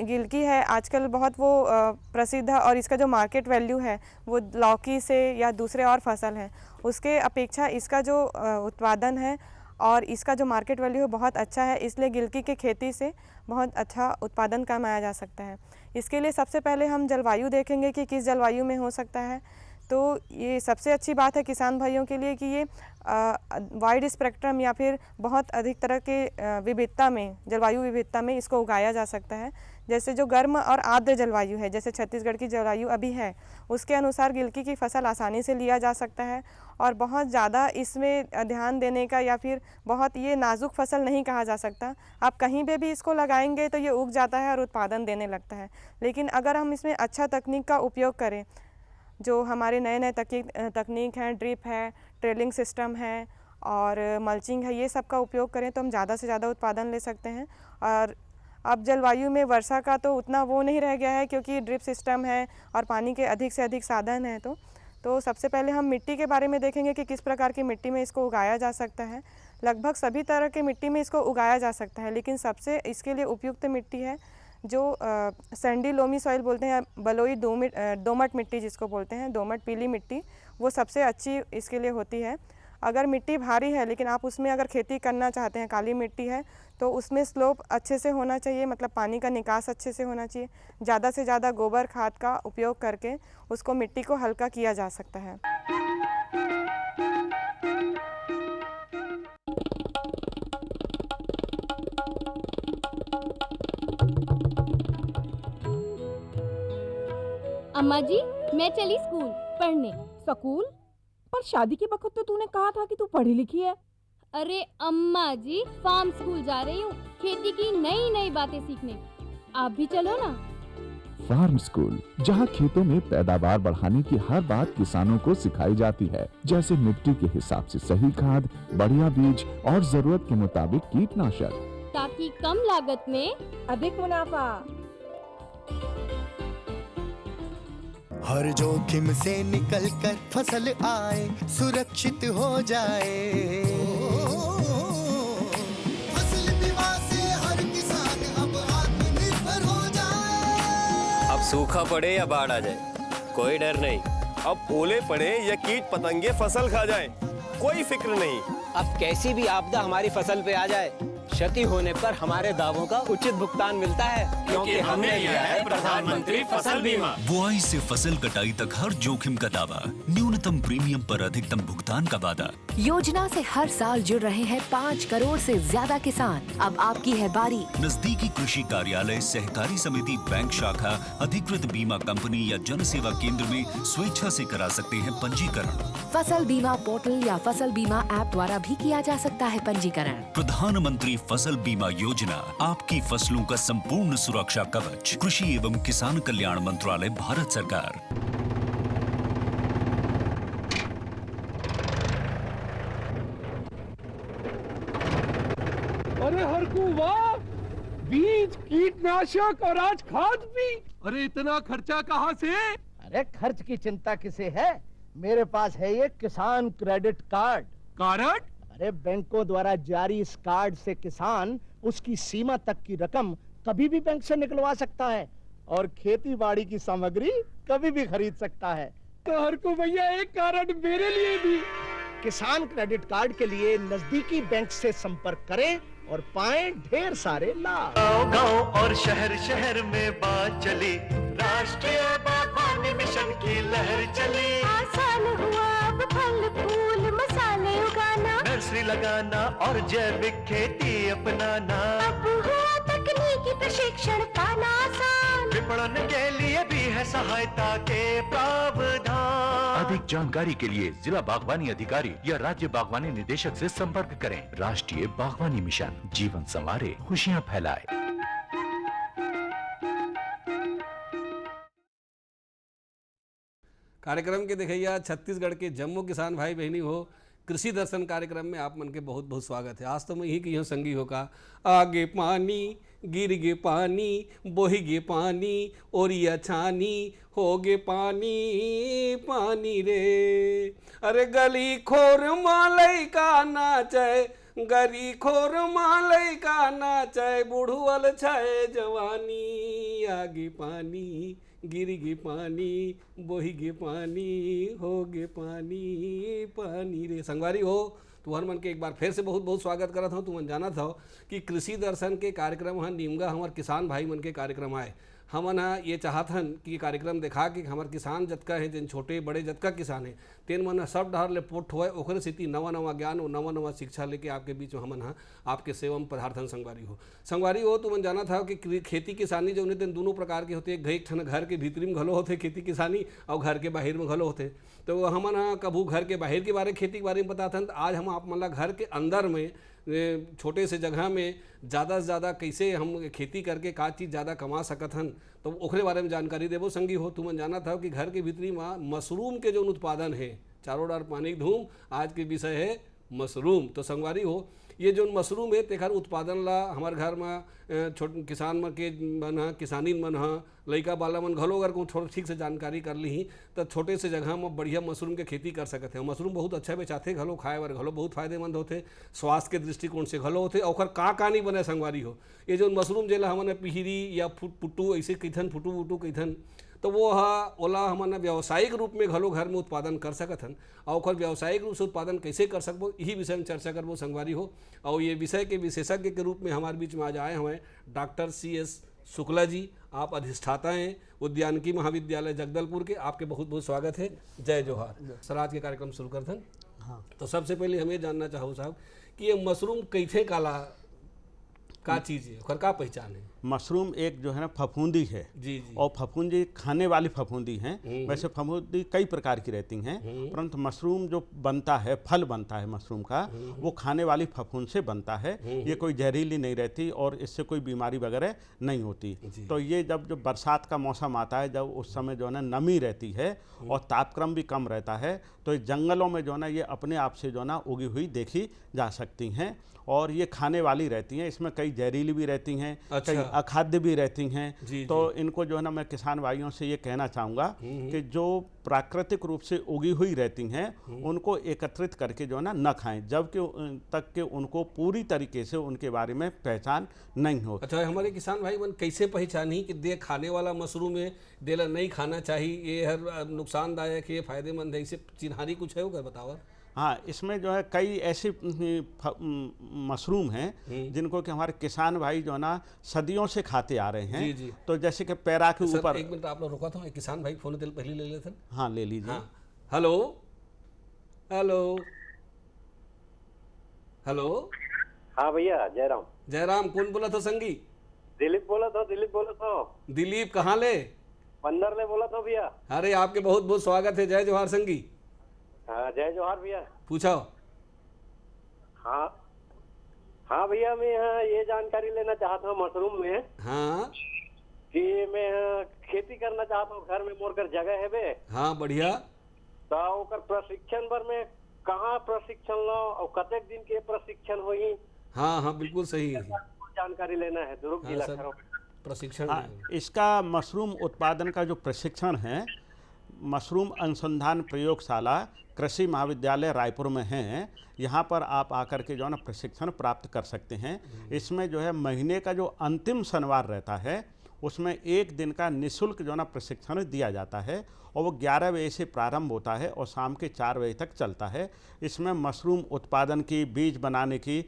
गिलकी है आजकल बहुत वो प्रसिद्ध है, और इसका जो मार्केट वैल्यू है वो लौकी से या दूसरे और फसल हैं उसके अपेक्षा इसका जो उत्पादन है और इसका जो मार्केट वैल्यू है बहुत अच्छा है। इसलिए गिलकी की खेती से बहुत अच्छा उत्पादन कमाया जा सकता है। इसके लिए सबसे पहले हम जलवायु देखेंगे कि किस जलवायु में हो सकता है। तो ये सबसे अच्छी बात है किसान भाइयों के लिए कि ये वाइड स्पेक्ट्रम या फिर बहुत अधिक तरह के विविधता में, जलवायु विविधता में इसको उगाया जा सकता है। जैसे जो गर्म और आर्द्र जलवायु है, जैसे छत्तीसगढ़ की जलवायु अभी है, उसके अनुसार गिलकी की फसल आसानी से लिया जा सकता है और बहुत ज़्यादा इसमें ध्यान देने का या फिर बहुत ये नाजुक फसल नहीं कहा जा सकता। आप कहीं पे भी इसको लगाएंगे तो ये उग जाता है और उत्पादन देने लगता है। लेकिन अगर हम इसमें अच्छा तकनीक का उपयोग करें, जो हमारे नए नए तकनीक हैं, ड्रिप है, ट्रेलिंग सिस्टम है और मल्चिंग है, ये सब का उपयोग करें तो हम ज़्यादा से ज़्यादा उत्पादन ले सकते हैं। और अब जलवायु में वर्षा का तो उतना वो नहीं रह गया है क्योंकि ड्रिप सिस्टम है और पानी के अधिक से अधिक साधन हैं। तो सबसे पहले हम मिट्टी के बारे में देखेंगे कि किस प्रकार की मिट्टी में इसको उगाया जा सकता है। लगभग सभी तरह की मिट्टी में इसको उगाया जा सकता है, लेकिन सबसे इसके लिए उपयुक्त मिट्टी है जो सैंडी लोमी सॉइल बोलते हैं, बलुई दोमट मिट्टी जिसको बोलते हैं, दोमट पीली मिट्टी, वो सबसे अच्छी इसके लिए होती है। अगर मिट्टी भारी है लेकिन आप उसमें अगर खेती करना चाहते हैं, काली मिट्टी है, तो उसमें स्लोप अच्छे से होना चाहिए, मतलब पानी का निकास अच्छे से होना चाहिए। ज़्यादा से ज़्यादा गोबर खाद का उपयोग करके उसको मिट्टी को हल्का किया जा सकता है। अम्मा जी, मैं चली स्कूल पढ़ने। स्कूल? पर शादी के वक्त तो तूने कहा था कि तू पढ़ी लिखी है। अरे अम्मा जी, फार्म स्कूल जा रही हूँ, खेती की नई नई बातें सीखने। आप भी चलो ना। फार्म स्कूल, जहाँ खेतों में पैदावार बढ़ाने की हर बात किसानों को सिखाई जाती है, जैसे मिट्टी के हिसाब से सही खाद, बढ़िया बीज और जरूरत के मुताबिक कीटनाशक, ताकि कम लागत में अधिक मुनाफा। हर जोखिम से निकल कर फसल आए, सुरक्षित हो जाए। फसल बीमा से हर किसान अब आत्मनिर्भर हो जाए। अब सूखा पड़े या बाढ़ आ जाए, कोई डर नहीं। अब ओले पड़े या कीट पतंगे फसल खा जाए, कोई फिक्र नहीं। अब कैसी भी आपदा हमारी फसल पे आ जाए, क्षति होने पर हमारे दावों का उचित भुगतान मिलता है, क्योंकि हमने लिया है प्रधानमंत्री फसल बीमा। बुआई से फसल कटाई तक हर जोखिम का दावा, न्यूनतम प्रीमियम पर अधिकतम भुगतान का वादा। योजना से हर साल जुड़ रहे हैं 5 करोड़ से ज्यादा किसान। अब आपकी है बारी। नजदीकी कृषि कार्यालय, सहकारी समिति, बैंक शाखा, अधिकृत बीमा कंपनी या जन सेवा केंद्र में स्वेच्छा से करा सकते हैं पंजीकरण। फसल बीमा पोर्टल या फसल बीमा ऐप द्वारा भी किया जा सकता है पंजीकरण। प्रधानमंत्री फसल बीमा योजना, आपकी फसलों का संपूर्ण सुरक्षा कवच। कृषि एवं किसान कल्याण मंत्रालय, भारत सरकार। अरे हरकू वाह, बीज, कीटनाशक और आज खाद भी। अरे इतना खर्चा कहाँ से? अरे खर्च की चिंता किसे है, मेरे पास है ये किसान क्रेडिट कार्ड। कार्ड? अरे बैंकों द्वारा जारी इस कार्ड से किसान उसकी सीमा तक की रकम कभी भी बैंक से निकलवा सकता है और खेती बाड़ी की सामग्री कभी भी खरीद सकता है। तो हरकू भैया एक कार्ड मेरे लिए भी। किसान क्रेडिट कार्ड के लिए नजदीकी बैंक से संपर्क करें और पाएं ढेर सारे लाभ। गांव और शहर शहर में बात चली, राष्ट्रीय बागवानी मिशन की लहर चली। आसान हुआ अब फल फूल मसाले उगाना, नर्सरी लगाना और जैविक खेती अपनाना। अब हुआ तकनीकी प्रशिक्षण पाना आसान, विपणन के लिए भी है सहायता के प्रावधान। अधिक जानकारी के लिए जिला बागवानी अधिकारी या राज्य बागवानी निदेशक से संपर्क करें। राष्ट्रीय बागवानी मिशन, जीवन संवारे, खुशियां फैलाए। कार्यक्रम के देखिए छत्तीसगढ़ के जम्मू किसान भाई बहनी हो, कृषि दर्शन कार्यक्रम में आप मन के बहुत बहुत स्वागत है। आज तो मैं यही कही संगी होगा, आगे पानी गिर गे पानी, बोही गे पानी, ओरिया छानी हो गे पानी पानी रे। अरे गली खोर मालई का नाचे, गरी खोर मालई का नाचे, बुढ़ुअल छाए जवानी। आगे पानी गिरगे पानी बोहिगे पानी होगे पानी पानी रे। संगवारी हो तुहर मन के एक बार फिर से बहुत बहुत स्वागत करत हूँ। तुमन जानत हो कि कृषि दर्शन के कार्यक्रम ह नीमगा हमार किसान भाई मन के कार्यक्रम आए। हमन ह ये चाहत हन कि ये कार्यक्रम देखा कि हमार किसान जतका है जिन छोटे बड़े जतका किसान है तेन मन सब डहर ले पोट होए ओखरे सेती नवा नवा ज्ञान और नवा नवा शिक्षा लेके आपके बीच में हमन ह आपके सेवा में पदार्थन। संगवारी हो तुमन जाना था कि खेती किसानी जो उन्हें दोनों प्रकार के होते। एक ठन घर के भीतरी में घलो होते खेती किसानी और घर के बाहर में घलो होते। तो हमन ह कभू घर के बाहर के बारे खेती के बारे में बताते हैं। तो आज हम आप मन ला घर के अंदर में छोटे से जगह में ज़्यादा से ज़्यादा कैसे हम खेती करके का चीज़ ज़्यादा कमा सकत हन तो ओखरे बारे में जानकारी देबो। संगी हो तुमन जाना था कि घर के भीतरी में मशरूम के जो उत्पादन है चारों डर पानी की धूम आज के विषय है मशरूम। तो संगवारी हो ये जो मशरूम है तेखर उत्पादन ला हमारे घर में छोटे किसान मन के मन ह किसानी मन ह लइका बाला मन घलो अगर थोड़ा ठीक से जानकारी कर ली तो छोटे से जगह में बढ़िया मशरूम के खेती कर सकते हैं। मशरूम बहुत अच्छा बेचाथे घलो खाए बर घलो बहुत फायदेमंद होते स्वास्थ्य के दृष्टिकोण से घलो होते। और का नहीं बने संगवारी हो ये जो मशरूम जेला हमन पिहरी या पुट्टू ऐसे कैथन फुटू वुटू कैथन तो वो ओला हमन व्यावसायिक रूप में घलो घर में उत्पादन कर सकत हन। और ओकर व्यावसायिक रूप से उत्पादन कैसे कर सकबो यही विषय में चर्चा करबो संगवारी हो। और ये विषय के विशेषज्ञ के रूप में हमारे बीच में आज आए हुए डॉक्टर CS शुक्ला जी। आप अधिष्ठाता हैं उद्यानिकी महाविद्यालय जगदलपुर के। आपके बहुत बहुत स्वागत है। जय जोहार। सर आज के कार्यक्रम शुरू करते हैं। हाँ तो सबसे पहले हमें जानना चाहूँ साहब कि ये मशरूम कैसे काला का चीज़ है और का पहचान है। मशरूम एक जो है ना फफूंदी है जी जी। और फफूंदी खाने वाली फफूंदी हैं। वैसे फफूंदी कई प्रकार की रहती हैं परंतु मशरूम जो बनता है फल बनता है मशरूम का वो खाने वाली फफूंद से बनता है। ये कोई जहरीली नहीं रहती और इससे कोई बीमारी वगैरह नहीं होती। तो ये जब बरसात का मौसम आता है जब उस समय जो है ना नमी रहती है और तापक्रम भी कम रहता है तो जंगलों में जो है ना ये अपने आप से जो है ना उगी हुई देखी जा सकती हैं और ये खाने वाली रहती हैं। इसमें कई जहरीली भी रहती हैं कई अखाद्य भी रहती हैं। तो इनको जो है ना मैं किसान भाइयों से ये कहना चाहूँगा कि जो प्राकृतिक रूप से उगी हुई रहती हैं उनको एकत्रित करके जो है ना न खाएं जबकि तक कि उनको पूरी तरीके से उनके बारे में पहचान नहीं हो। अच्छा हमारे किसान भाई मन कैसे पहचानी कि दे खाने वाला मशरूम है देला नहीं खाना चाहिए ये हर नुकसानदायक है फायदेमंद है इसे चिन्हारी कुछ है वो बताओ। हाँ इसमें जो है कई ऐसे मशरूम हैं जिनको कि हमारे किसान भाई जो है ना सदियों से खाते आ रहे हैं। जी। तो जैसे कि पैरा के ऊपर एक मिनट आप लोग रुका था किसान भाई फोन दिल पहले ले लेते हैं। हाँ ले लीजिए। हाँ। Hello hello hello. हाँ भैया जयराम। जयराम कौन बोला था संगी? दिलीप बोला था। दिलीप कहाँ ले? बंदर ले बोला था भैया। अरे आपके बहुत बहुत स्वागत है। जय जोहार संगी। हाँ जय जोहार भैया। पूछो। हाँ भैया मैं ये जानकारी लेना चाहता हूँ मशरूम में। हाँ कि मैं खेती करना चाहता हूँ घर में मोरकर जगह है बे। हाँ बढ़िया। तो ओकर प्रशिक्षण पर मैं कहाँ प्रशिक्षण लो और कतेक दिन के प्रशिक्षण होई? हाँ बिल्कुल सही है। जानकारी लेना है दुर्ग जिला प्रशिक्षण। इसका मशरूम उत्पादन का जो प्रशिक्षण है मशरूम अनुसंधान प्रयोगशाला कृषि महाविद्यालय रायपुर में हैं। यहाँ पर आप आकर के जो है ना प्रशिक्षण प्राप्त कर सकते हैं। इसमें जो है महीने का जो अंतिम शनिवार रहता है उसमें एक दिन का निःशुल्क जो है ना प्रशिक्षण दिया जाता है और वो 11 बजे से प्रारंभ होता है और शाम के 4 बजे तक चलता है। इसमें मशरूम उत्पादन की बीज बनाने की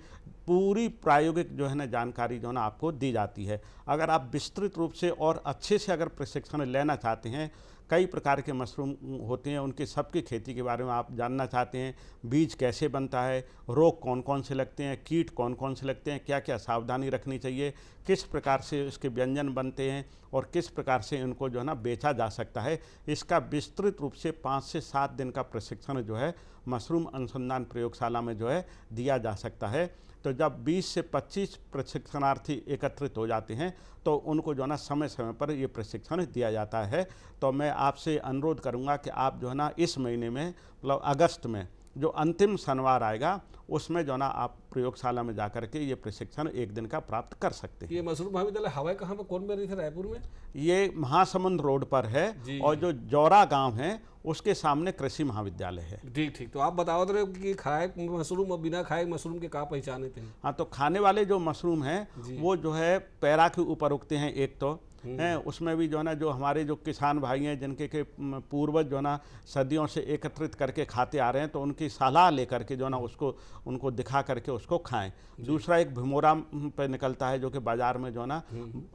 पूरी प्रायोगिक जो है ना जानकारी जो है ना आपको दी जाती है। अगर आप विस्तृत रूप से और अच्छे से अगर प्रशिक्षण लेना चाहते हैं कई प्रकार के मशरूम होते हैं उनकी सबकी खेती के बारे में आप जानना चाहते हैं बीज कैसे बनता है रोग कौन कौन से लगते हैं कीट कौन कौन से लगते हैं क्या क्या सावधानी रखनी चाहिए किस प्रकार से इसके व्यंजन बनते हैं और किस प्रकार से इनको जो है ना बेचा जा सकता है इसका विस्तृत रूप से 5 से 7 दिन का प्रशिक्षण जो है मशरूम अनुसंधान प्रयोगशाला में जो है दिया जा सकता है। तो जब 20 से 25 प्रशिक्षणार्थी एकत्रित हो जाते हैं तो उनको जो है ना समय समय पर ये प्रशिक्षण दिया जाता है। तो मैं आपसे अनुरोध करूंगा कि आप जो है ना इस महीने में मतलब अगस्त में जो अंतिम शनिवार आएगा उसमें जो ना आप प्रयोगशाला में जाकर के ये प्रशिक्षण एक दिन का प्राप्त कर सकते हैं। ये मशरूम महाविद्यालय हवा कहाँ पर कौन में रही थे रायपुर में? ये महासमुंद रोड पर है और जो जौरा गांव है उसके सामने कृषि महाविद्यालय है। ठीक। तो आप बताओ तो कि खाए मशरूम और बिना खाए मशरूम के का पहचाने थे? हाँ तो खाने वाले जो मशरूम हैं वो जो है पैरा के ऊपर उगते हैं एक तो हैं, उसमें भी जो है ना जो हमारे जो किसान भाई हैं जिनके के पूर्वज जो है ना सदियों से एकत्रित करके खाते आ रहे हैं, तो उनकी सलाह लेकर के जो है ना उसको उनको दिखा करके उसको खाएं। दूसरा एक भिमोरा पे निकलता है जो कि बाजार में जो है ना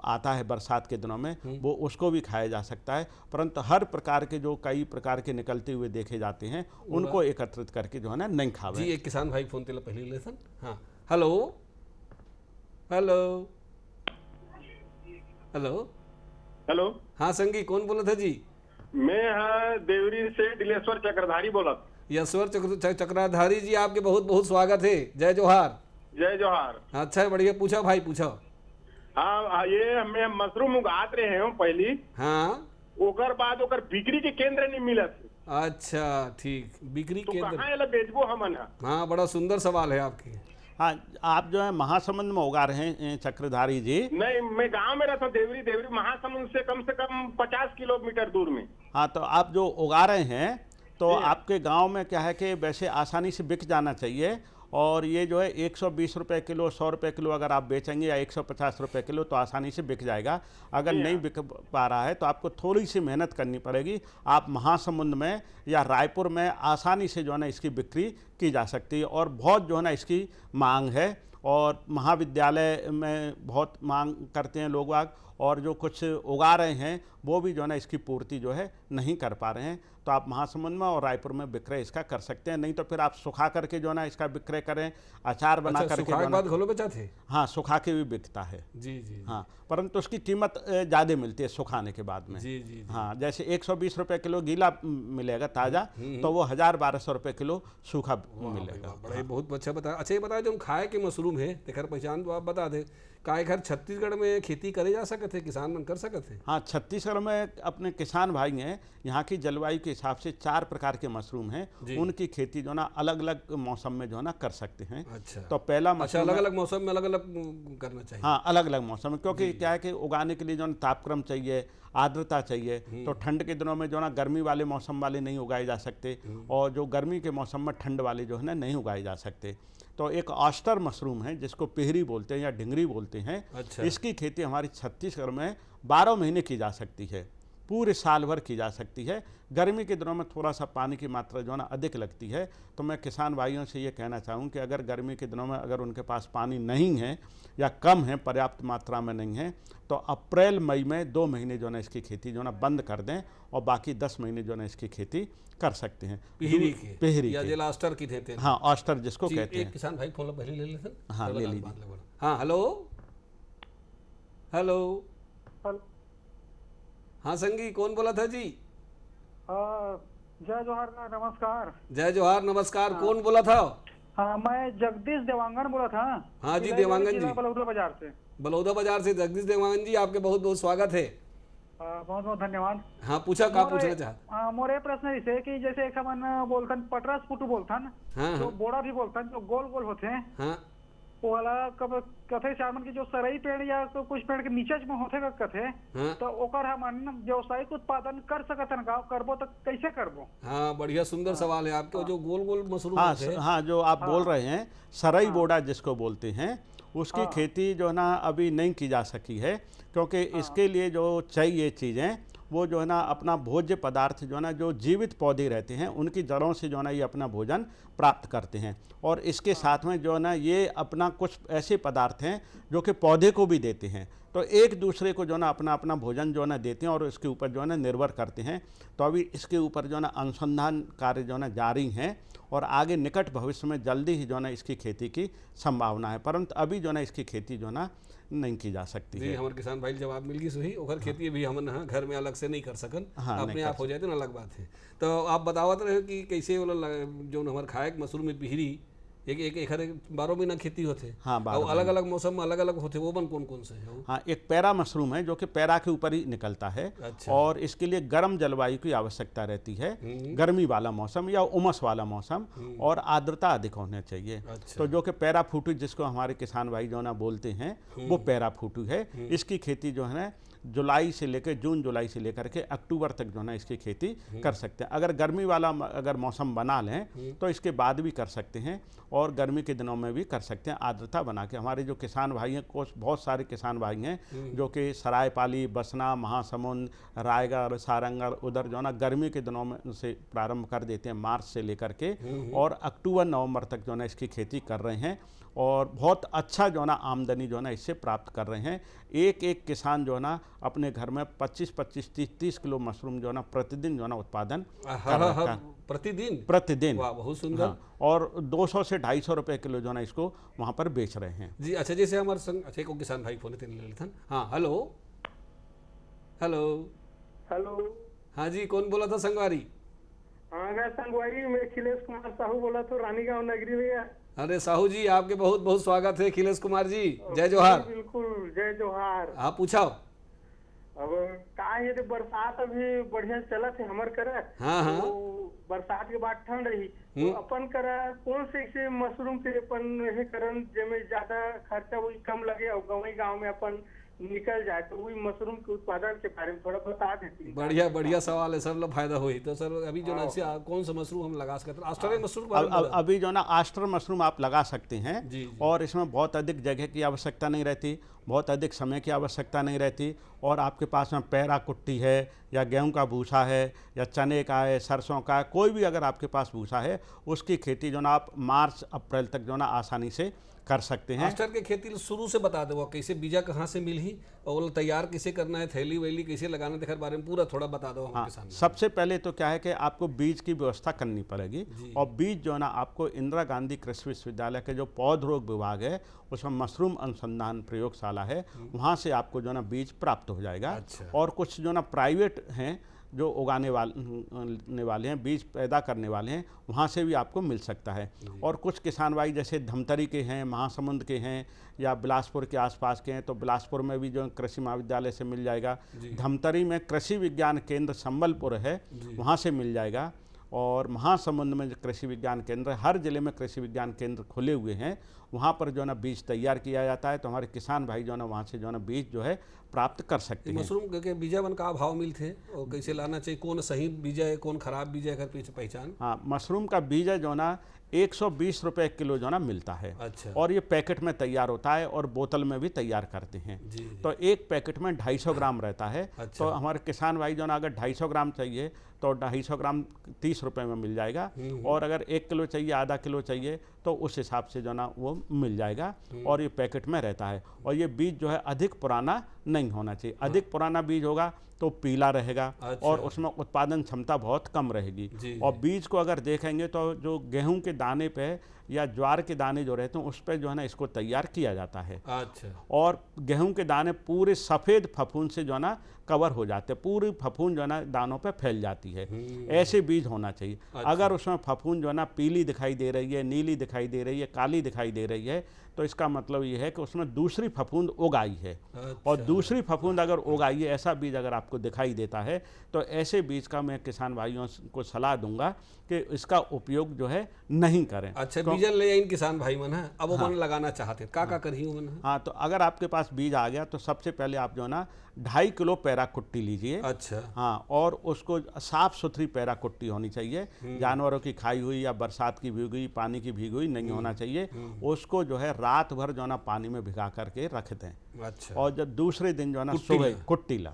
आता है बरसात के दिनों में, वो उसको भी खाया जा सकता है। परंतु हर प्रकार के जो कई प्रकार के निकलते हुए देखे जाते हैं उनको एकत्रित करके जो है ना नहीं खावे। जी एक किसान भाई फोन तेला पहले लेसन। हाँ हेलो हेलो हेलो हेलो। हाँ संगी कौन बोला था जी? मैं हाँ देवरी से दिलेश्वर चक्रधारी बोला। यशवर चक्रधारी जी आपके बहुत बहुत स्वागत है। जय जोहार। जय जोहार। अच्छा है बढ़िया, पूछा भाई पूछा। हाँ ये हमें मशरूम उगात रहे हैं पहली। हाँ ओकर बाद ओकर बिक्री के केंद्र नहीं मिलत। अच्छा ठीक, बिक्री तो केंद्र कहाँ एला बेचबो हमन? हाँ बड़ा सुंदर सवाल है आपकी। हाँ आप जो है महासमुंद में उगा रहे हैं चक्रधारी जी? नहीं, मैं गांव में रहता हूँ देवरी महासमुंद से कम 50 किलोमीटर दूर में। हाँ तो आप जो उगा रहे हैं तो आपके गांव में क्या है कि वैसे आसानी से बिक जाना चाहिए, और ये जो है 120 रुपये किलो 100 रुपये किलो अगर आप बेचेंगे या 150 रुपये किलो तो आसानी से बिक जाएगा। अगर नहीं बिक पा रहा है तो आपको थोड़ी सी मेहनत करनी पड़ेगी। आप महासमुंद में या रायपुर में आसानी से जो है ना इसकी बिक्री की जा सकती है, और बहुत जो है ना इसकी मांग है, और महाविद्यालय में बहुत मांग करते हैं लोग बाग, और जो कुछ उगा रहे हैं वो भी जो है ना इसकी पूर्ति जो है नहीं कर पा रहे हैं। तो आप महासमुंद में और रायपुर में विक्रय इसका कर सकते हैं, नहीं तो फिर आप सुखा करके जो है ना इसका विक्रय करें, अचार बना करके। सुखा के बाद घोलो बेचा थे? हाँ सुखा के भी बिकता है जी जी। हाँ, परंतु उसकी कीमत ज़्यादा मिलती है सुखाने के बाद में। जी जी। हाँ जैसे 120 रुपये किलो गीला मिलेगा ताज़ा, तो वो 1000-1200 रुपये किलो सूखा मिलेगा। बड़ा बहुत अच्छा बताया। अच्छा ये बताया जो हम खाए के मशरूम है तेखर पहचान तो आप बता दे, का घर छत्तीसगढ़ में खेती करे जा सकते, किसान मन कर सकते? हाँ छत्तीसगढ़ में अपने किसान भाई हैं, यहाँ की जलवायु के हिसाब से 4 प्रकार के मशरूम हैं, उनकी खेती जो ना अलग अलग मौसम में जो है ना कर सकते हैं। अच्छा तो पहला मशरूम अलग अलग मौसम में अलग अलग करना चाहिए। हाँ अलग अलग मौसम में, क्योंकि क्या है कि उगाने के लिए जो तापक्रम चाहिए, आर्द्रता चाहिए। तो ठंड के दिनों में जो ना गर्मी वाले मौसम वाले नहीं उगाए जा सकते, और जो गर्मी के मौसम में ठंड वाले जो है ना नहीं उगाए जा सकते। तो एक ऑस्टर मशरूम है जिसको पेहरी बोलते हैं या ढिंगरी बोलते हैं। अच्छा। इसकी खेती हमारी छत्तीसगढ़ में 12 महीने की जा सकती है, पूरे साल भर की जा सकती है। गर्मी के दिनों में थोड़ा सा पानी की मात्रा जो है ना अधिक लगती है। तो मैं किसान भाइयों से ये कहना चाहूँ कि अगर गर्मी के दिनों में अगर उनके पास पानी नहीं है या कम है, पर्याप्त मात्रा में नहीं है, तो अप्रैल मई में 2 महीने जो है इसकी खेती जो है बंद कर दें, और बाकी 10 महीने जो है इसकी खेती कर सकते हैं। पेहरी या ऑस्टर की थे। हाँ ऑस्टर जिसको कहते हैं। किसान भाई फोन पहले ले लेते। हाँ ले लीजिए। हाँ हेलो हेलो। हाँ संगी कौन बोला था जी? जय जोहार नमस्कार। जय जोहार नमस्कार। कौन बोला था? हाँ मैं जगदीश देवांगन बोला था। हाँ जी देवांगन जी, बलौदा बाजार से। बलौदा बाजार से जगदीश देवांगन जी, आपके बहुत बहुत स्वागत है। बहुत बहुत धन्यवाद। हाँ पूछा का पूछना चाह? मोरे प्रश्न इसे कि जैसे एक हमन बोलथन पटरस पुटू बोलथन, हाँ, तो बोड़ा भी बोलथन, जो गोल गोल होते हैं। हाँ वो वाला कब कथे चारमन की जो सरई पेड़ या तो कुछ पेड़ के नीचे में होते का कथे। हाँ? तो ओकर हमन व्यावसायिक उत्पादन कर सकतन का, करबो तो कैसे करबो? हाँ बढ़िया सुंदर सवाल है आपके। जो गोल गोल मशरूम हाँ जो आप बोल रहे हैं सरई बोड़ा जिसको बोलते हैं, उसकी खेती जो है ना अभी नहीं की जा सकी है, क्योंकि इसके लिए जो चाहिए चीज़ें वो जो है ना अपना भोज्य पदार्थ जो है ना जो जीवित पौधे रहते हैं उनकी जड़ों से जो है ना ये अपना भोजन प्राप्त करते हैं, और इसके साथ में जो है ना ये अपना कुछ ऐसे पदार्थ हैं जो कि पौधे को भी देते हैं। तो एक दूसरे को जो है ना अपना अपना भोजन जो है ना देते हैं, और इसके ऊपर जो है ना निर्भर करते हैं। तो अभी इसके ऊपर जो है ना अनुसंधान कार्य जो है ना जारी हैं, और आगे निकट भविष्य में जल्दी ही जो है ना इसकी खेती की संभावना है, परंतु अभी जो है ना इसकी खेती जो है ना नहीं की जा सकती है। हमारे किसान भाई जवाब मिल गई सही। ओकर खेती भी हम ना घर में अलग से नहीं कर सकन। हाँ, अपने आप हो जाए तो अलग बात है। तो आप बतावत रहे कि कैसे वाला जो हमारे खाए मशरूम में पिहरी एक 12 महीना खेती होते। हाँ अलग अलग मौसम में अलग अलग होते। वो बन कौन कौन से है? हाँ एक पैरा मशरूम है जो कि पैरा के ऊपर ही निकलता है। अच्छा। और इसके लिए गर्म जलवायु की आवश्यकता रहती है, गर्मी वाला मौसम या उमस वाला मौसम, और आर्द्रता अधिक होना चाहिए। अच्छा। तो जो कि पैरा फूटू जिसको हमारे किसान भाई जो ना बोलते हैं वो पैरा फूटू है। इसकी खेती जो है ना जुलाई से लेकर जून जुलाई से लेकर के अक्टूबर तक जो है ना इसकी खेती कर सकते हैं। अगर गर्मी वाला अगर मौसम बना लें तो इसके बाद भी कर सकते हैं और गर्मी के दिनों में भी कर सकते हैं आर्द्रता बना के। हमारे जो किसान भाई हैं, बहुत सारे किसान भाई हैं जो कि सरायपाली, बसना, महासमुंद, रायगढ़, सारंगढ़ उधर जो है ना गर्मी के दिनों में से प्रारंभ कर देते हैं, मार्च से लेकर के, और अक्टूबर नवंबर तक जो है ना इसकी खेती कर रहे हैं और बहुत अच्छा जो है ना आमदनी जो है ना इससे प्राप्त कर रहे हैं। एक एक किसान जो है ना अपने घर में 25-25, 30-30 किलो मशरूम जो है ना प्रतिदिन जो है ना उत्पादन कर रहा है। प्रतिदिन वाह, बहुत सुंदर। हाँ, और 200 से 250 रुपए किलो जो है ना इसको वहाँ पर बेच रहे हैं जी। अच्छा, जैसे हमारे संग अच्छा को किसान भाई फोन ले लेते हैं। हाँ, हेलो हेलो हेलो, हाँ जी, कौन बोला था संगवारी? हाँ मैं संगवारी, मैं अखिलेश कुमार साहू बोला था, रानीगांव नगरी भैया। अरे साहू जी, आपके बहुत बहुत स्वागत है। अखिलेश कुमार जी, जय जोहार। बिल्कुल, जय जोहार। आप पूछाओ। अब का ये बरसात अभी बढ़िया चलत है हमर करे। हाँ। तो बरसात के बाद ठंड रही तो अपन करा कौन से मशरूम के अपन हे करन जेमे ज्यादा खर्चा वही कम लगे और गाँव में अपन निकल जाए, तो वही मशरूम के उत्पादन के बारे में थोड़ा बता देती। बढ़िया सवाल है सर, फायदा हुई तो सर अभी जो ना कौन सा मशरूम हम लगा सकते हैं? आस्टर मशरूम अभी जो ना आस्टर मशरूम आप लगा सकते हैं और इसमें बहुत अधिक जगह की आवश्यकता नहीं रहती, बहुत अधिक समय की आवश्यकता नहीं रहती, और आपके पास में पैरा कुट्टी है या गेहूं का भूसा है या चने का है, सरसों का है, कोई भी अगर आपके पास भूसा है उसकी खेती जो ना आप मार्च अप्रैल तक जो ना आसानी से कर सकते हैं। आस्टर की खेती शुरू से बता दो, कैसे बीजा कहाँ से मिल ही और तैयार कैसे करना है, थैली वैली कैसे लगाना है, बारे में पूरा थोड़ा बता दो हमारे सामने। सबसे पहले तो क्या है कि आपको बीज की व्यवस्था करनी पड़ेगी और बीज जो है ना आपको इंदिरा गांधी कृषि विश्वविद्यालय के जो पौध रोग विभाग है उसमें मशरूम अनुसंधान प्रयोगशाला है, वहाँ से आपको जो है ना बीज प्राप्त हो जाएगा। और कुछ जो ना प्राइवेट हैं जो उगाने वाले हैं, बीज पैदा करने वाले हैं, वहाँ से भी आपको मिल सकता है। और कुछ किसान भाई जैसे धमतरी के हैं, महासमुंद के हैं या बिलासपुर के आसपास के हैं, तो बिलासपुर में भी जो कृषि महाविद्यालय से मिल जाएगा। धमतरी में कृषि विज्ञान केंद्र संबलपुर है, वहाँ से मिल जाएगा। और महासमुंद में जो कृषि विज्ञान केंद्र, हर जिले में कृषि विज्ञान केंद्र खुले हुए हैं, वहाँ पर जो है ना बीज तैयार किया जाता है, तो हमारे किसान भाई जो है ना वहाँ से जो है ना बीज जो है प्राप्त कर सकते हैं। मशरूम के बीजा बन का भाव मिलते हैं और कैसे लाना चाहिए, कौन सही बीजा है कौन खराब बीजा है, पीछे पहचान? हाँ, मशरूम का बीजा जो ना 120 रुपए किलो जो ना मिलता है। अच्छा। और ये पैकेट में तैयार होता है और बोतल में भी तैयार करते हैं। तो एक पैकेट में 250 ग्राम रहता है। तो हमारे किसान भाई जो ना अगर 250 ग्राम चाहिए तो 250 ग्राम 30 रुपए में मिल जाएगा, और अगर 1 किलो चाहिए, आधा किलो चाहिए, तो उस हिसाब से जो ना वो मिल जाएगा। और ये पैकेट में रहता है। और ये बीज जो है अधिक पुराना नहीं होना चाहिए, अधिक पुराना बीज होगा तो पीला रहेगा। अच्छा। और उसमें उत्पादन क्षमता बहुत कम रहेगी। और बीज को अगर देखेंगे तो जो गेहूं के दाने पे या ज्वार के दाने जो रहते हैं उस पर जो है ना इसको तैयार किया जाता है। अच्छा। और गेहूं के दाने पूरे सफ़ेद फफूंद से जो है ना कवर हो जाते हैं, पूरी फफूंद जो है ना दानों पे फैल जाती है। ऐसे बीज होना चाहिए। अच्छा। अगर उसमें फफूंद जो है ना पीली दिखाई दे रही है, नीली दिखाई दे रही है, काली दिखाई दे रही है, तो इसका मतलब ये है कि उसमें दूसरी फफूंद उगाई है। अच्छा। और दूसरी फफूंद अगर उगाई है, ऐसा बीज अगर आपको दिखाई देता है, तो ऐसे बीज का मैं किसान भाइयों को सलाह दूंगा कि इसका उपयोग जो है नहीं करें। अच्छा, बीजन ले इन किसान भाई मन है, अब वो मन लगाना चाहते का करी मन है? हाँ, तो अगर आपके पास बीज आ गया तो सबसे पहले आप जो है ना 2.5 किलो पैरा कुट्टी लीजिए। अच्छा। हाँ, और उसको साफ सुथरी पैरा कुट्टी होनी चाहिए, जानवरों की खाई हुई या बरसात की भीगी हुई, पानी की भीगी हुई नहीं होना चाहिए। उसको जो है रात भर जो है ना पानी में भिगा करके रख दें। अच्छा। और जब दूसरे दिन जो है ना सुबह कुट्टी ला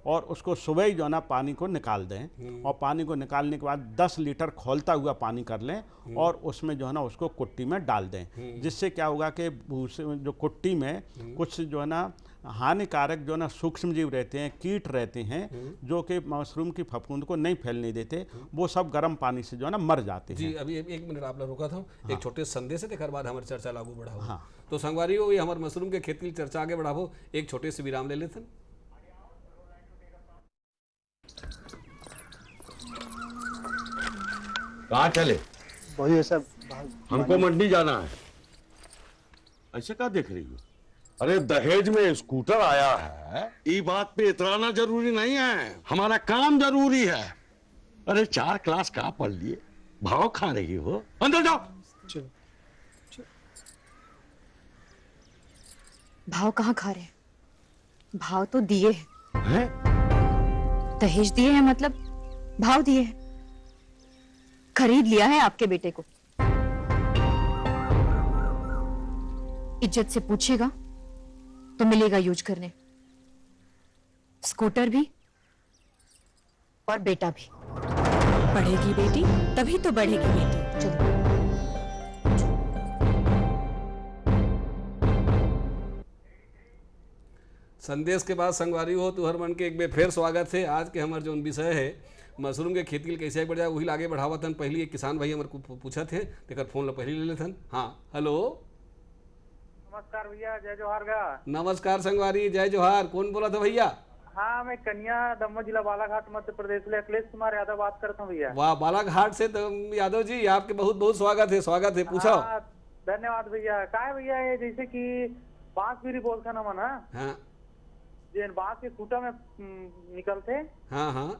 और उसको सुबह ही जो है ना पानी को निकाल दें। और पानी को निकालने के बाद 10 लीटर खौलता हुआ पानी कर लें और उसमें जो है ना उसको कुट्टी में डाल दें। जिससे क्या होगा कि जो कुट्टी में कुछ जो है ना हानिकारक जो ना सूक्ष्म जीव रहते हैं, कीट रहते हैं, जो कि मशरूम की फफूंद को नहीं फैलने देते, वो सब गर्म पानी से जो है ना मर जाते हैं। जी, अभी 1 मिनट आप रोका था। हाँ। एक छोटे संदेश है, बाद हमारी चर्चा लागू बढ़ाओ। हाँ। तो संगवारी हो, ये हमारे मशरूम के खेती की चर्चा आगे बढ़ाओ, एक छोटे से विराम ले लेते हैं। कहाँ चले? वही सब हमको मंडी जाना है। ऐसे क्या देख रही हो? अरे दहेज में स्कूटर आया है, ये बात पे इतराना जरूरी नहीं है, हमारा काम जरूरी है। अरे 4 क्लास का पढ़ लिए, भाव खा रही हो? अंदर जाओ। भाव कहाँ खा रहे? भाव तो दिए हैं। हैं? दहेज दिए हैं मतलब भाव दिए हैं, खरीद लिया है आपके बेटे को। इज्जत से पूछेगा तो मिलेगा यूज करने, स्कूटर भी और बेटा भी। पढ़ेगी बेटी तभी तो बढ़ेगी बेटी। चलो। संदेश के बाद संगवारी हो तुहर मन के एक बेर फिर स्वागत है। आज के हमार जो विषय है मशरूम के खेती के कैसे बढ़ जाए वही आगे बढ़ावत हन। पहले एक किसान भाई हमारे को पूछा थे तेकर फोन ला पहले ले लेथन। हाँ हेलो नमस्कार भैया, जय जोहार गा। नमस्कार संगवारी, जय जोहार। कौन बोला था भैया? हाँ मैं कन्या दमोह जिला बालाघाट मध्य प्रदेश से अखिलेश कुमार यादव बात करता हूँ भैया। वाह, बालाघाट से तो यादव जी आपके बहुत बहुत स्वागत है। स्वागत है, पूछो। धन्यवाद भैया। का है भैया ये जैसे कि बांस बीरी बोलते ना मना, हाँ जे बांस के खूटा में निकलते, हाँ हाँ,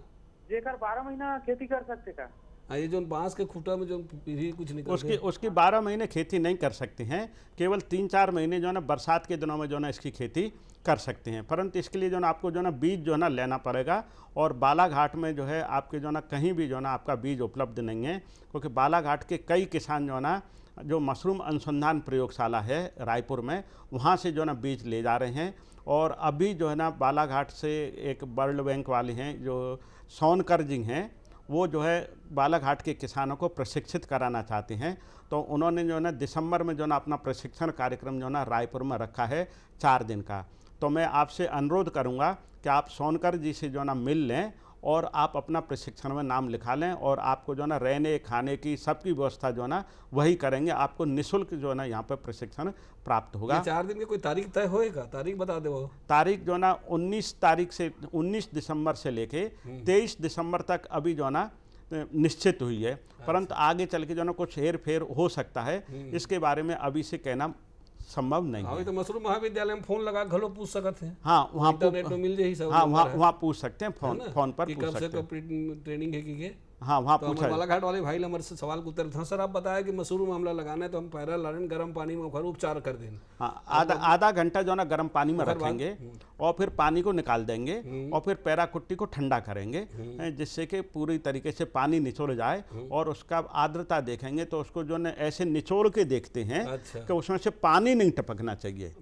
जेकर 12 महीना खेती कर सकते का? ये जो बांस के खूटा में जो पीढ़ी कुछ निकलते उसकी 12 महीने खेती नहीं कर सकते हैं, केवल 3-4 महीने जो है ना बरसात के दिनों में जो है ना इसकी खेती कर सकते हैं। परंतु इसके लिए जो है ना आपको जो है ना बीज जो है ना लेना पड़ेगा, और बालाघाट में जो है आपके जो है ना कहीं भी जो है ना आपका बीज उपलब्ध नहीं है, क्योंकि बालाघाट के कई किसान जो है ना जो मशरूम अनुसंधान प्रयोगशाला है रायपुर में, वहाँ से जो है ना बीज ले जा रहे हैं। और अभी जो है ना बालाघाट से एक वर्ल्ड बैंक वाले हैं जो सोनकर जी हैं, वो जो है बालाघाट के किसानों को प्रशिक्षित कराना चाहते हैं। तो उन्होंने जो है ना दिसंबर में जो है ना अपना प्रशिक्षण कार्यक्रम जो है ना रायपुर में रखा है 4 दिन का। तो मैं आपसे अनुरोध करूंगा कि आप सोनकर जी से जो है ना मिल लें और आप अपना प्रशिक्षण में नाम लिखा लें, और आपको जो है ना रहने खाने की सबकी व्यवस्था जो है ना वही करेंगे। आपको निःशुल्क जो है ना यहाँ पर प्रशिक्षण प्राप्त होगा। 4 दिन की कोई तारीख तय होएगा? तारीख बता दो। तारीख जो है ना 19 दिसंबर से लेके 23 दिसंबर तक अभी जो है ना निश्चित हुई है, परंतु आगे चल के जो है ना कुछ हेर फेर हो सकता है, इसके बारे में अभी से कहना संभव नहीं है। तो मशरूम महाविद्यालय में फोन लगा घलो पूछ सकते हैं। हाँ वहाँ इंटरनेट में मिल जाए सब। हाँ वहाँ पूछ सकते हैं, फोन पर पूछ सकते हैं। ट्रेनिंग है कि हाँ वहाँ तो पूछा। बालाघाट वाले भाई हमारे से सवाल को उत्तर था। सर आप बताया कि मशरूम हमला लगाना है तो हम पैरा लाने गर्म पानी में उपचार कर दें। हाँ आधा घंटा जो है ना गर्म पानी में रखेंगे और फिर पानी को निकाल देंगे और फिर पैरा कुट्टी को ठंडा करेंगे, जिससे कि पूरी तरीके से पानी निचोड़ जाए। और उसका आर्द्रता देखेंगे तो उसको जो है ऐसे निचोड़ के देखते हैं कि उसमें से पानी नहीं टपकना चाहिए,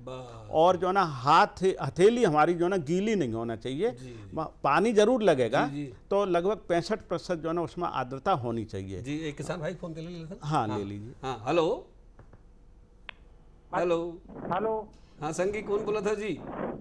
और जो है ना हथेली हमारी जो है ना गीली नहीं होना चाहिए। पानी जरूर लगेगा तो लगभग 65% जो है ना उसमें आर्द्रता होनी चाहिए। जी एक किसान भाई फोन ले लेते हैं। हाँ ले लीजिए। हाँ हेलो हेलो हेलो। हाँ संगी कौन बोला था जी?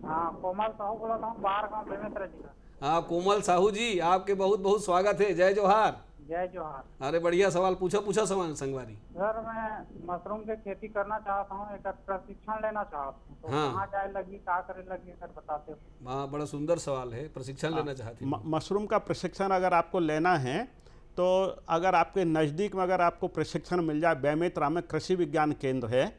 हाँ कोमल साहू बोला था, बाहर गाँव बेमेतरा जिला। हाँ कोमल साहू जी आपके बहुत बहुत स्वागत है। जय जोहार। जय जोहार। अरे बढ़िया सवाल पूछा सवाल संगवारी। सर मैं मशरूम के खेती करना चाहता हूँ, एक प्रशिक्षण लेना चाहता हूँ, तो हाँ। कहाँ जाए लगी, क्या करे लगी, सर बताते हो। हाँ बड़ा सुंदर सवाल है। प्रशिक्षण लेना चाहते हैं। मशरूम का प्रशिक्षण अगर आपको लेना है तो अगर आपके नज़दीक में अगर आपको प्रशिक्षण मिल जाए, बेमेतरा में कृषि विज्ञान केंद्र है,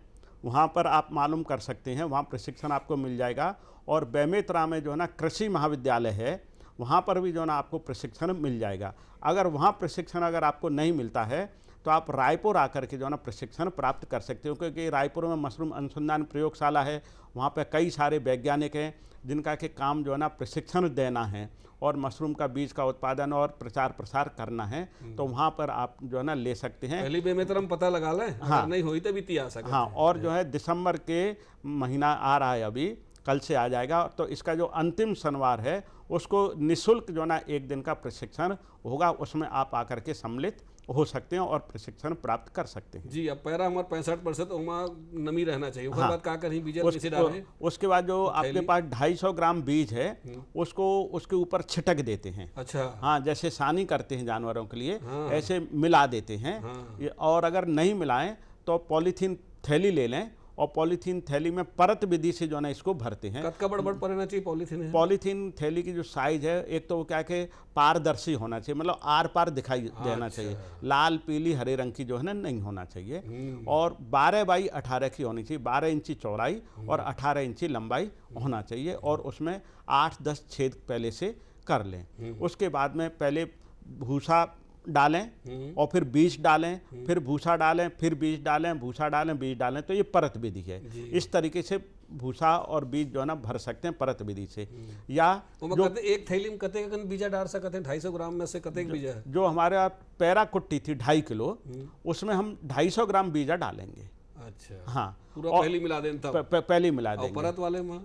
वहाँ पर आप मालूम कर सकते हैं, वहाँ प्रशिक्षण आपको मिल जाएगा। और बेमेतरा में जो है ना कृषि महाविद्यालय है, वहाँ पर भी जो है ना आपको प्रशिक्षण मिल जाएगा। अगर वहाँ प्रशिक्षण अगर आपको नहीं मिलता है तो आप रायपुर आकर के जो है ना प्रशिक्षण प्राप्त कर सकते हो, क्योंकि रायपुर में मशरूम अनुसंधान प्रयोगशाला है, वहाँ पर कई सारे वैज्ञानिक हैं जिनका के काम जो है ना प्रशिक्षण देना है और मशरूम का बीज का उत्पादन और प्रचार प्रसार करना है। तो वहाँ पर आप जो है ना ले सकते हैं। पहली बेमेतरा में पता लगा लें। हाँ नहीं हुई तो भी आ सकते। हाँ और जो है दिसंबर के महीना आ रहा है, अभी कल से आ जाएगा, तो इसका जो अंतिम शनिवार है उसको निःशुल्क जो ना 1 दिन का प्रशिक्षण होगा, उसमें आप आकर के सम्मिलित हो सकते हैं और प्रशिक्षण प्राप्त कर सकते हैं। जी अब पैरा हमारे 65% नमी रहना चाहिए। उसके बाद क्या करें, बीज कैसे डालें? उसके बाद जो आपके पास 250 ग्राम बीज है उसको उसके ऊपर छिटक देते हैं। अच्छा हाँ, जैसे सानी करते हैं जानवरों के लिए, हाँ। ऐसे मिला देते हैं। और अगर नहीं मिलाएं तो पॉलीथीन थैली ले लें और पॉलीथीन थैली में परत विधि से जो है ना इसको भरते हैं। कद का बड़ पड़ना चाहिए पॉलीथीन है? पॉलीथीन थैली की जो साइज है, एक तो वो क्या कि पारदर्शी होना चाहिए, मतलब आर पार दिखाई देना चाहिए। लाल पीली हरे रंग की जो है ना नहीं होना चाहिए। और 12 बाई 18 की होनी चाहिए, 12 इंची चौड़ाई और 18 इंची लंबाई होना चाहिए। और उसमें 8-10 छेद पहले से कर लें। उसके बाद में पहले भूसा डालें और फिर बीज डालें, फिर भूसा डालें, फिर बीज डालें, भूसा डालें, बीज डालें। तो ये परत विधि है। इस तरीके से भूसा और बीज जो है ना भर सकते हैं परत विधि से। या जो एक थैली में कते कन बीजा डाल सकते हैं? 250 ग्राम में से कते बीजा है? जो हमारे पैरा कुट्टी थी 2.5 किलो, उसमें हम 250 ग्राम बीजा डालेंगे। अच्छा, हाँ, पूरा पहली मिला दें तब? पहली मिला देंगे। परत वाले में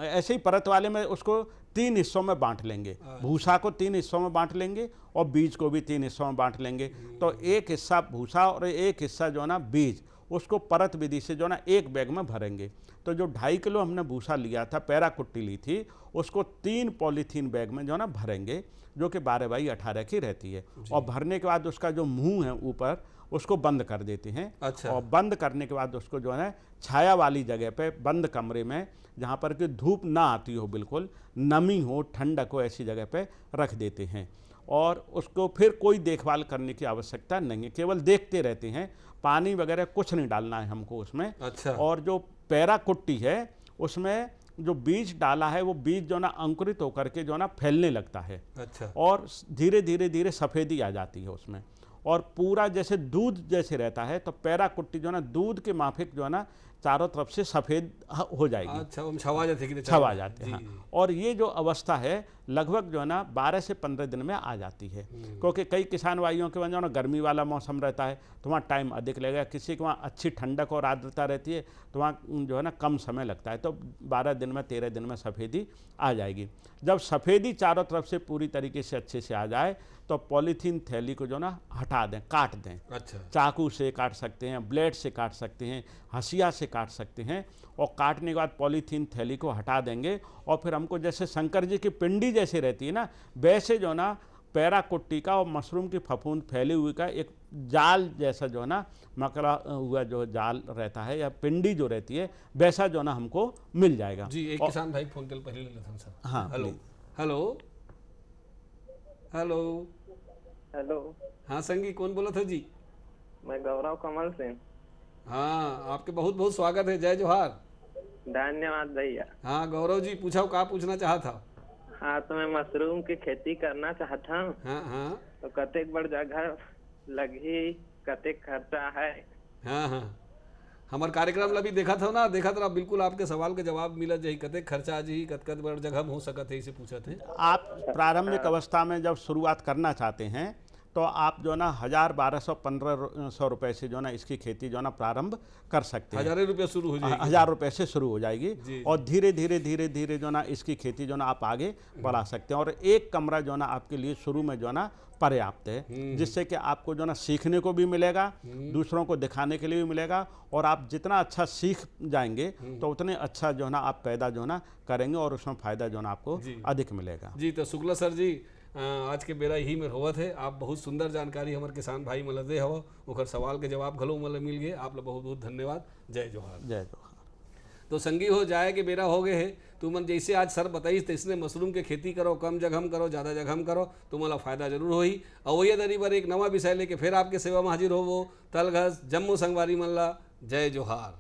ऐसे ही परत वाले में उसको 3 हिस्सों में बांट लेंगे। भूसा को 3 हिस्सों में बांट लेंगे और बीज को भी 3 हिस्सों में बांट लेंगे। तो एक हिस्सा भूसा और एक हिस्सा जो है ना बीज, उसको परत विधि से जो है ना एक बैग में भरेंगे। तो जो 2.5 किलो हमने भूसा लिया था, पैरा कुट्टी ली थी, उसको 3 पॉलीथीन बैग में जो है ना भरेंगे, जो कि 12x18 की रहती है। और भरने के बाद उसका जो मुंह है ऊपर, उसको बंद कर देते हैं। अच्छा। और बंद करने के बाद उसको जो है छाया वाली जगह पे, बंद कमरे में, जहाँ पर कि धूप ना आती हो, बिल्कुल नमी हो, ठंडक हो, ऐसी जगह पे रख देते हैं। और उसको फिर कोई देखभाल करने की आवश्यकता नहीं है, केवल देखते रहते हैं। पानी वगैरह कुछ नहीं डालना है हमको उसमें। अच्छा। और जो पैरा कुट्टी है उसमें जो बीज डाला है, वो बीज जो ना अंकुरित होकर के जो ना फैलने लगता है। अच्छा। और धीरे धीरे धीरे सफ़ेदी आ जाती है उसमें, और पूरा जैसे दूध जैसे रहता है। तो पैरा कुट्टी जो ना दूध के माफिक जो है ना चारों तरफ से सफ़ेद हो जाएगी। अच्छा, छवा जाते हैं? छवा जाते हैं, हाँ। और ये जो अवस्था है लगभग जो है ना 12 से 15 दिन में आ जाती है। क्योंकि कई किसान भाइयों के वहाँ जो ना गर्मी वाला मौसम रहता है, तो वहाँ टाइम अधिक लगेगा। किसी के वहाँ अच्छी ठंडक और आर्द्रता रहती है, तो वहाँ जो है ना कम समय लगता है। तो 12 दिन में, 13 दिन में सफ़ेदी आ जाएगी। जब सफ़ेदी चारों तरफ से पूरी तरीके से अच्छे से आ जाए, तो पॉलीथीन थैली को जो ना हटा दें, काट दें। अच्छा। चाकू से काट सकते हैं, ब्लेड से काट सकते हैं, हंसिया से काट सकते हैं। और काटने के बाद पॉलीथीन थैली को हटा देंगे। और फिर हमको जैसे शंकर जी की पिंडी जैसे रहती है ना, वैसे जो ना पैरा कुट्टी का और मशरूम की फफूंद फैली हुई का एक जाल जैसा जो है ना मकड़ा हुआ जो जाल रहता है, या पिंडी जो रहती है, वैसा जो ना हमको मिल जाएगा। जी, एक किसान भाई फोन कल पहले ले लेते हैं सर। हाँ, हेलो हेलो हेलो हेलो। हाँ संगी, कौन बोला था जी? मैं गौरव कमल सिंह। हाँ, आपके बहुत बहुत स्वागत है। जय जोहार। धन्यवाद भैया। हाँ गौरव जी, पूछा क्या पूछना चाहा था? हाँ, तो मैं मशरूम की खेती करना चाहता हूँ। हाँ हाँ। तो कतेक बड़ जगह लगी, कतेक खर्चा है? हाँ हाँ, हमारे कार्यक्रम ला भी देखा था ना, देखा था, बिल्कुल आपके सवाल के जवाब मिला जाही। कतेक खर्चा जी, कत बड़ जगह में हो सकते है, इसे पूछा थे। आप प्रारंभिक अवस्था में जब शुरुआत करना चाहते हैं, तो आप जो ना 1000-1200-1500 रुपए से जो ना इसकी खेती जो ना प्रारंभ कर सकते हैं। 1000 रुपये शुरू हो जाएगी? 1000 रुपए से शुरू हो जाएगी। और धीरे धीरे धीरे धीरे जो ना इसकी खेती जो ना आप आगे बढ़ा सकते हैं। और एक कमरा जो ना आपके लिए शुरू में जो ना पर्याप्त है, जिससे कि आपको जो ना सीखने को भी मिलेगा, दूसरों को दिखाने के लिए भी मिलेगा। और आप जितना अच्छा सीख जाएंगे, तो उतने अच्छा जो ना आप पैदा जो ना करेंगे, और उसमें फ़ायदा जो ना आपको अधिक मिलेगा। जी, तो शुक्ला सर जी, आज के बेरा यही में होवत है। आप बहुत सुंदर जानकारी हमारे किसान भाई मला दे हव, ओकर सवाल के जवाब घलो मला मिल गए। आप लोग बहुत बहुत धन्यवाद। जय जोहार। जय जोहार। तो संगी हो जाए के बेरा हो गए है। तुमन जैसे आज सर बताइस तैसने मशरूम के खेती करो, कम जगह में करो, ज़्यादा जगह में करो, तुम्हारा फायदा जरूर होही। और वही दरी पर एक नवा विषय लेके फिर आपके सेवा में हाजिर हो। वो तलघस जम्मू संगवारी मल्ला। जय जोहार।